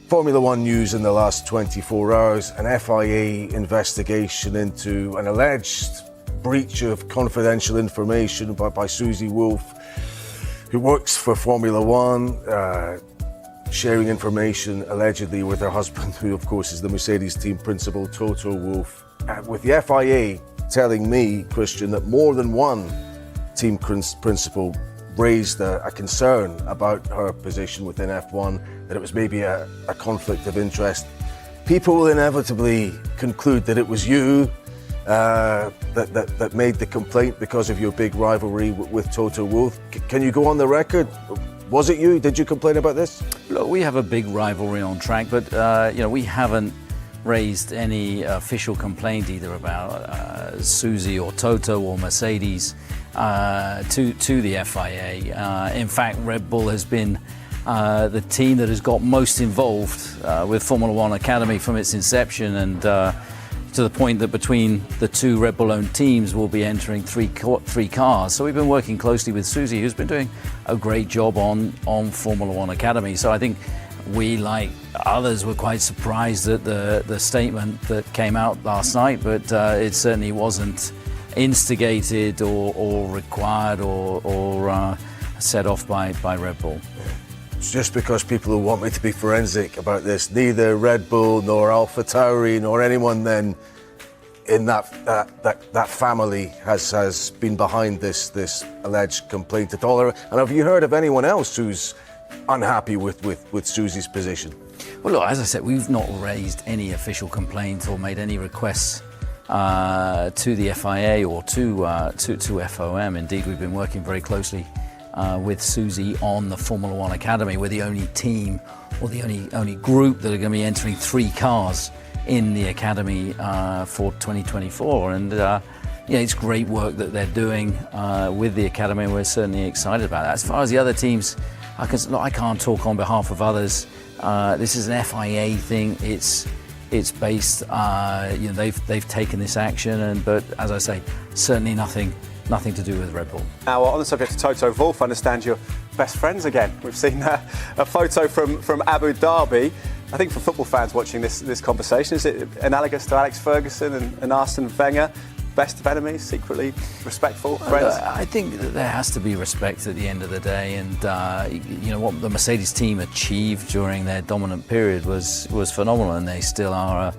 Formula One news in the last 24 hours, an FIA investigation into an alleged breach of confidential information by Susie Wolff, who works for Formula One, sharing information allegedly with her husband, who of course is the Mercedes team principal, Toto Wolff. With the FIA telling me, Christian, that more than one team principal raised a concern about her position within F1, that it was maybe a conflict of interest. People will inevitably conclude that it was you that made the complaint because of your big rivalry with Toto Wolff. Can you go on the record? Was it you? Did you complain about this? Look, we have a big rivalry on track, but we haven't raised any official complaint either about Susie or Toto or Mercedes to the FIA. In fact, Red Bull has been the team that has got most involved with Formula One Academy from its inception, and to the point that between the two Red Bull-owned teams we'll be entering three cars. So we've been working closely with Susie, who's been doing a great job on Formula One Academy. So I think we, like others, were quite surprised at the statement that came out last night, but it certainly wasn't instigated or required or set off by Red Bull. It's just because people who want me to be forensic about this, neither Red Bull nor AlphaTauri nor anyone then in that family has been behind this alleged complaint at all. And have you heard of anyone else who's unhappy with Susie's position? Well, look, as I said, we've not raised any official complaint or made any requests to the FIA or to FOM. Indeed, we've been working very closely with Susie on the Formula One Academy. We're the only team or the only group that are going to be entering 3 cars in the Academy for 2024. And it's great work that they're doing with the Academy, and we're certainly excited about that. As far as the other teams, I can't talk on behalf of others. This is an FIA thing. It's based, they've taken this action, but as I say, certainly nothing to do with Red Bull. Now, on the subject of Toto Wolff, I understand you're best friends again. We've seen a photo from Abu Dhabi. I think for football fans watching this conversation, is it analogous to Alex Ferguson and Arsene Wenger? Best of enemies, secretly respectful friends? I think that there has to be respect at the end of the day, and what the Mercedes team achieved during their dominant period was phenomenal, and they still are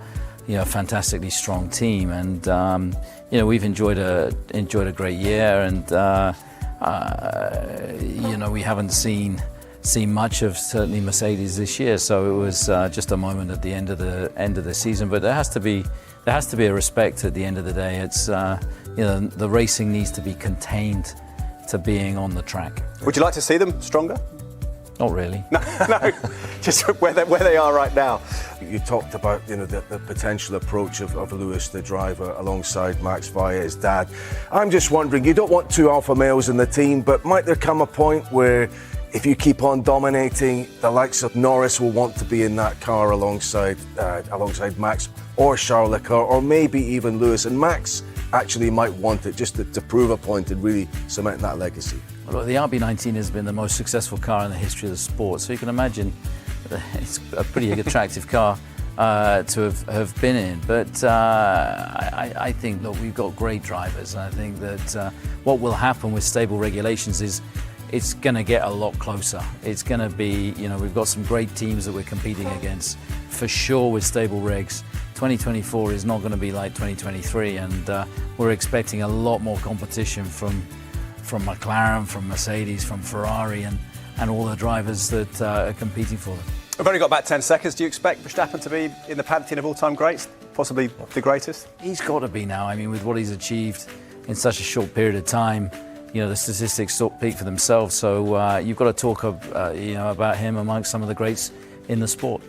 a fantastically strong team, and we've enjoyed a great year, and we haven't seen much of certainly Mercedes this year, so it was just a moment at the end of the season. But there has to be a respect at the end of the day. It's the racing needs to be contained to being on the track. Would you like to see them stronger? Not really. No, just where they are right now. You talked about the potential approach of Lewis, the driver, alongside Max via his dad. I'm just wondering, you don't want 2 alpha males in the team, but might there come a point where if you keep on dominating, the likes of Norris will want to be in that car alongside Max or Charles Leclerc, or maybe even Lewis, and Max actually might want it just to prove a point and really cement that legacy? Well, the RB19 has been the most successful car in the history of the sport, so you can imagine it's a pretty attractive car to have been in. But I think, look, we've got great drivers, and I think that what will happen with stable regulations is it's going to get a lot closer. It's going to be, we've got some great teams that we're competing against, for sure, with stable regs. 2024 is not going to be like 2023, and we're expecting a lot more competition from McLaren, from Mercedes, from Ferrari, and all the drivers that are competing for them. We've only got about 10 seconds. Do you expect Verstappen to be in the pantheon of all-time greats, possibly the greatest? He's got to be now. I mean, with what he's achieved in such a short period of time, the statistics speak for themselves. So you've got to talk about him amongst some of the greats in the sport.